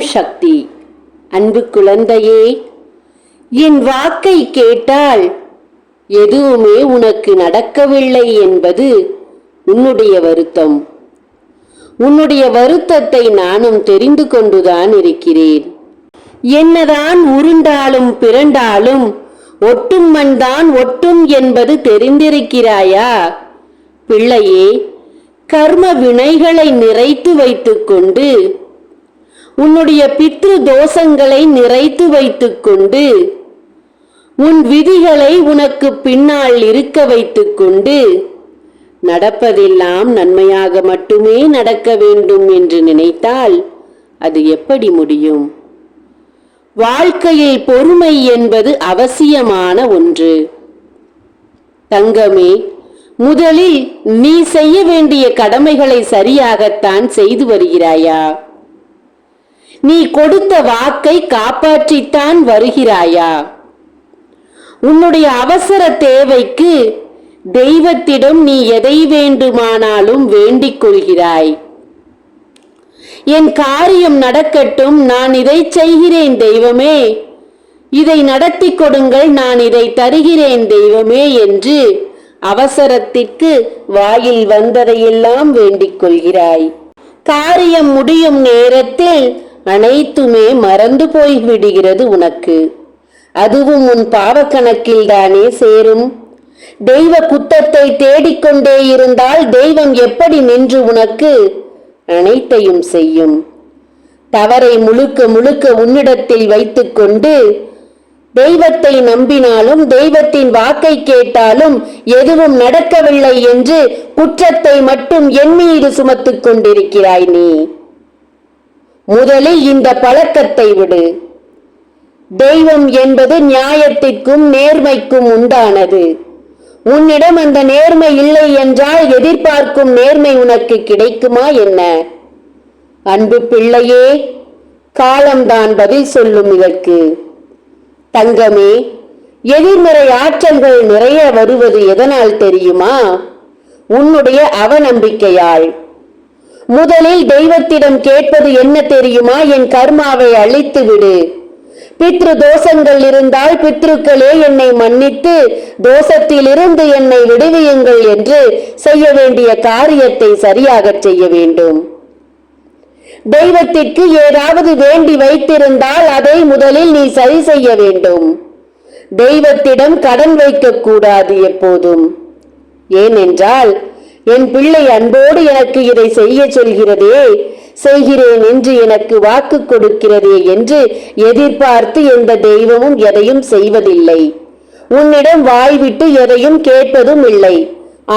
ஓம் சக்தி. அன்பு குழந்தையே, என் வாக்கை கேட்டால் எதுவுமே உனக்கு நடக்கவில்லை என்பது உன்னுடைய வருத்தம். உன்னுடைய வருத்தத்தை நானும் தெரிந்து கொண்டுதான் இருக்கிறேன். என்னதான் உருண்டாலும் பிறண்டாலும் ஒட்டும் மண்தான் ஒட்டும் என்பது தெரிந்திருக்கிறாயா? பிள்ளையே, கர்ம வினைகளை நிறைத்து வைத்துக் கொண்டு, உன்னுடைய பித்ரு தோஷங்களை நிறைத்து வைத்துக் கொண்டு, உன் விதிகளை உனக்கு பின்னால் இருக்க வைத்துக் கொண்டு, நடப்பதெல்லாம் நன்மையாக மட்டுமே நடக்க வேண்டும் என்று நினைத்தால் அது எப்படி முடியும்? வாழ்க்கையில் பொறுமை என்பது அவசியமான ஒன்று. தங்கமே, முதலில் நீ செய்ய வேண்டிய கடமைகளை சரியாகத்தான் செய்து வருகிறாயா? நீ கொடுத்த வாக்கை காப்பாற்றித்தான் வருகிறாயா? உன்னுடைய அவசர தேவைக்கு தெய்வத்திடம் நீ எதை வேண்டுமானாலும் வேண்டிக் கொள்கிறாய். என் காரியம் நடக்கட்டும், நான் இதை செய்கிறேன் தெய்வமே, இதை நடத்தி கொடுங்கள், நான் இதை தருகிறேன் தெய்வமே என்று அவசரத்திற்கு வாயில் வந்ததையெல்லாம் வேண்டிக் கொள்கிறாய். காரியம் முடியும் நேரத்தில் அனைத்துமே மறந்து போய்விடுகிறது உனக்கு. அதுவும் உன் பாவக்கணக்கில் தானே சேரும். தெய்வ குத்தத்தை தேடிக்கொண்டே இருந்தால் தெய்வம் எப்படி நின்று உனக்கு அனைத்தையும் செய்யும்? தவறை முழுக்க முழுக்க உன்னிடத்தில் வைத்துக் கொண்டு தெய்வத்தை நம்பினாலும் தெய்வத்தின் வாக்கை கேட்டாலும் எதுவும் நடக்கவில்லை என்று குற்றத்தை மட்டும் என் மீது சுமத்துக் கொண்டிருக்கிறாய் நீ. முதலில் இந்த பழக்கத்தை விடு. தெய்வம் என்பது நியாயத்திற்கும் நேர்மைக்கும் உண்டானது. உன்னிடம் அந்த நேர்மை இல்லை என்றால் எதிர்பார்க்கும் நேர்மை உனக்கு கிடைக்குமா என்ன? அன்பு பிள்ளையே, காலம்தான் பதில் சொல்லும் இதற்கு. தங்கமே, எதிர்மறை ஆற்றல்கள் நிறைய வருவது எதனால் தெரியுமா? உன்னுடைய அவநம்பிக்கையால். முதலில் தெய்வத்திடம் கேட்பது என்ன தெரியுமா? என் கர்மாவை அழித்து விடு. பித்ரு தோஷங்கள் இருந்தால் பித்ருக்களே என்னை மன்னித்து தோஷத்திலிருந்து என்னை விடுவியுங்கள் என்று செய்ய வேண்டிய காரியத்தை சரியாக செய்ய வேண்டும். தெய்வத்திற்கு ஏதாவது வேண்டி வைத்திருந்தால் அதை முதலில் நீ சரி செய்ய வேண்டும். தெய்வத்திடம் கடன் வைக்க கூடாது எப்போதும். ஏனென்றால் என் பிள்ளை அன்போடு எனக்கு இதை செய்ய சொல்கிறதே, செய்கிறேன் என்று எனக்கு வாக்கு கொடுக்கிறதே என்று எதிர்பார்த்து எந்த தெய்வமும் எதையும் செய்வதில்லை. உன்னிடம் வாய்விட்டு எதையும் கேட்பதும் இல்லை.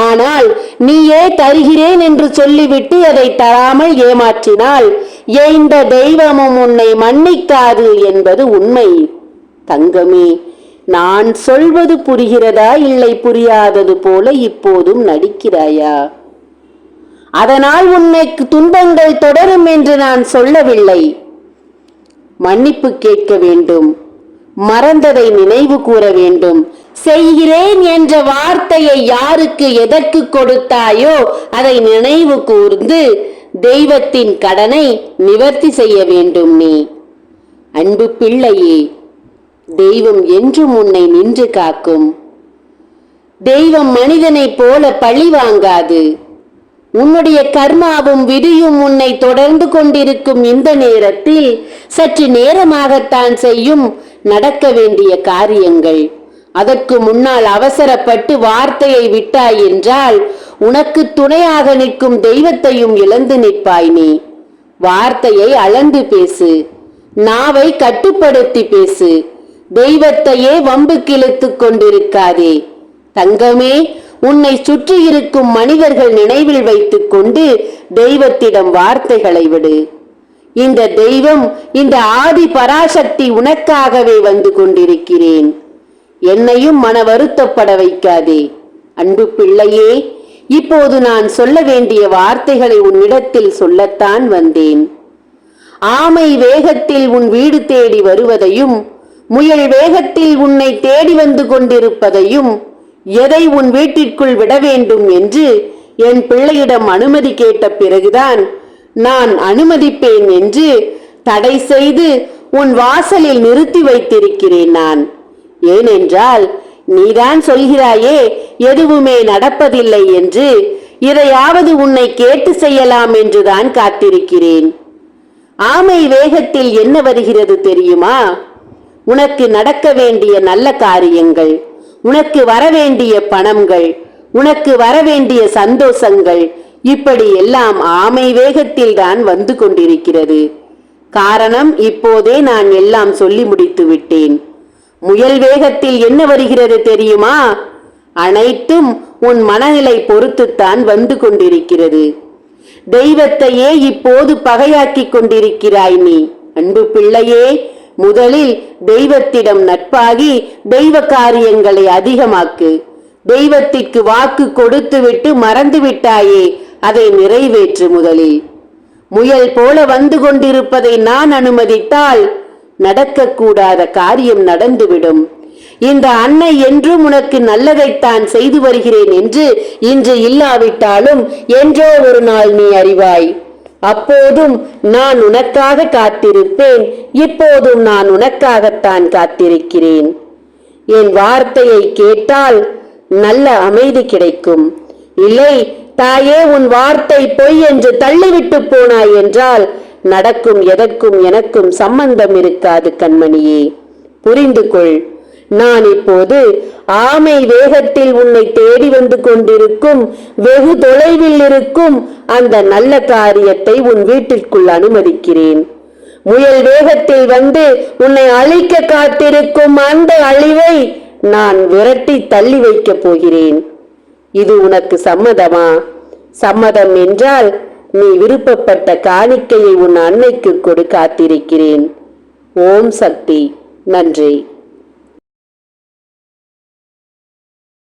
ஆனால் நீயே தருகிறேன் என்று சொல்லிவிட்டு அதை தராமல் ஏமாற்றினால் எந்த தெய்வமும் உன்னை மன்னிக்காது என்பது உண்மை. தங்கமே, நான் சொல்வது புரிகிறதா இல்லை புரியாதது போல இப்போதும் நடிக்கிறாயா? அதனால் உன்னைக்கு துன்பங்கள் தொடரும் என்று நான் சொல்லவில்லை. மன்னிப்பு கேட்க வேண்டும். மறந்ததை நினைவு கூற வேண்டும். செய்கிறேன் என்ற வார்த்தையை யாருக்கு எதற்கு கொடுத்தாயோ அதை நினைவு கூர்ந்து தெய்வத்தின் கடனை நிவர்த்தி செய்ய வேண்டும். நீ அன்பு பிள்ளையே, தெய்வம் என்றும் உன்னை நின்று காக்கும். தெய்வம் மனிதனைப் போல பழி வாங்காது. உன்னுடைய கர்மாவும் விதியும் உன்னை தொடர்ந்து கொண்டிருக்கும் இந்த நேரத்தில் சற்று நேரமாகத்தான் செய்யும் நடக்க வேண்டிய காரியங்கள். அதற்கு முன்னால் அவசரப்பட்டு வார்த்தையை விட்டாய் என்றால் உனக்கு துணையாக நிற்கும் தெய்வத்தையும் இழந்து நிற்பாய். நீ வார்த்தையை அளந்து பேசு, நாவை கட்டுப்படுத்தி பேசு. தெய்வத்தையே வம்புக்கு இழுத்துக் கொண்டிருக்காதே. தங்கமே, உன்னை சுற்றி இருக்கும் மனிதர்கள் நினைவில் வைத்துக் கொண்டு தெய்வத்திடம் வார்த்தைகளை விடு. இந்த தெய்வம், இந்த ஆதி பராசக்தி உனக்காகவே வந்து கொண்டிருக்கிறேன். என்னையும் மன வருத்தப்பட வைக்காதே. அன்பு பிள்ளையே, இப்போது நான் சொல்ல வேண்டிய வார்த்தைகளை உன்னிடத்தில் சொல்லத்தான் வந்தேன். ஆமை வேகத்தில் உன் வீடு தேடி வருவதையும் முயல் வேகத்தில் உன்னை தேடி வந்து கொண்டிருப்பதையும் எதை உன் வீட்டிற்குள் விட வேண்டும் என்று என் பிள்ளையிடம் அனுமதி கேட்ட பிறகுதான் நான் அனுமதிப்பேன் என்று தடை செய்து உன் வாசலில் நிறுத்தி வைத்திருக்கிறேன் நான். ஏனென்றால் நீதான் சொல்கிறாயே எதுவுமே நடப்பதில்லை என்று. இதையாவது உன்னை கேட்டு செய்யலாம் என்றுதான் காத்திருக்கிறேன். ஆமை வேகத்தில் என்ன வருகிறது தெரியுமா? உனக்கு நடக்க வேண்டிய நல்ல காரியங்கள், உனக்கு வரவேண்டிய பணங்கள், உனக்கு வரவேண்டிய சந்தோஷங்கள், இப்படி எல்லாம் ஆமை வேகத்தில் தான் வந்து கொண்டிருக்கிறது. காரணம், இப்போதே நான் எல்லாம் சொல்லி முடித்து விட்டேன். முயல் வேகத்தில் என்ன வருகிறது தெரியுமா? அனைத்தும் உன் மனநிலை பொறுத்துத்தான் வந்து கொண்டிருக்கிறது. தெய்வத்தையே இப்போது பகையாக்கிக் கொண்டிருக்கிறாய் நீ. அன்பு பிள்ளையே, முதலில் தெய்வத்திடம் நட்பாகி தெய்வ காரியங்களை அதிகமாக்கு. தெய்வத்திற்கு வாக்கு கொடுத்துவிட்டு மறந்து விட்டாயே, அதை நிறைவேற்று முதலில். முயல் போல வந்து கொண்டிருப்பதை நான் அனுமதித்தால் நடக்கக்கூடாத காரியம் நடந்துவிடும். இந்த அன்னை என்றும் உனக்கு நல்லதைத்தான் செய்து வருகிறேன் என்று இன்று இல்லாவிட்டாலும் என்றோ ஒரு நாள் நீ அறிவாய். அப்போதும் நான் உனக்காக காத்திருப்பேன். இப்போதும் நான் உனக்காகத்தான் காத்திருக்கிறேன். என் வார்த்தையை கேட்டால் நல்ல அமைதி கிடைக்கும். இல்லை, தாயே, உன் வார்த்தை பொய் என்று தள்ளிவிட்டு போனாய் என்றால் நடக்கும் எதற்கும் எனக்கும் சம்பந்தம் இருக்காது கண்மணியே. புரிந்து கொள். நான் இப்போது ஆமை வேகத்தில் உன்னை தேடி வந்து கொண்டிருக்கும், வெகு தொலைவில் இருக்கும் அந்த நல்ல காரியத்தை உன் வீட்டிற்குள் அனுமதிக்கிறேன். முயல் வேகத்தில் வந்து உன்னை அழிக்க காத்திருக்கும் அந்த அழிவை நான் விரட்டி தள்ளி வைக்கப் போகிறேன். இது உனக்கு சம்மதமா? சம்மதம் என்றால் நீ விருப்பப்பட்ட காணிக்கையை உன் அன்னைக்கு கொடு. காத்திருக்கிறேன். ஓம் சக்தி. நன்றி.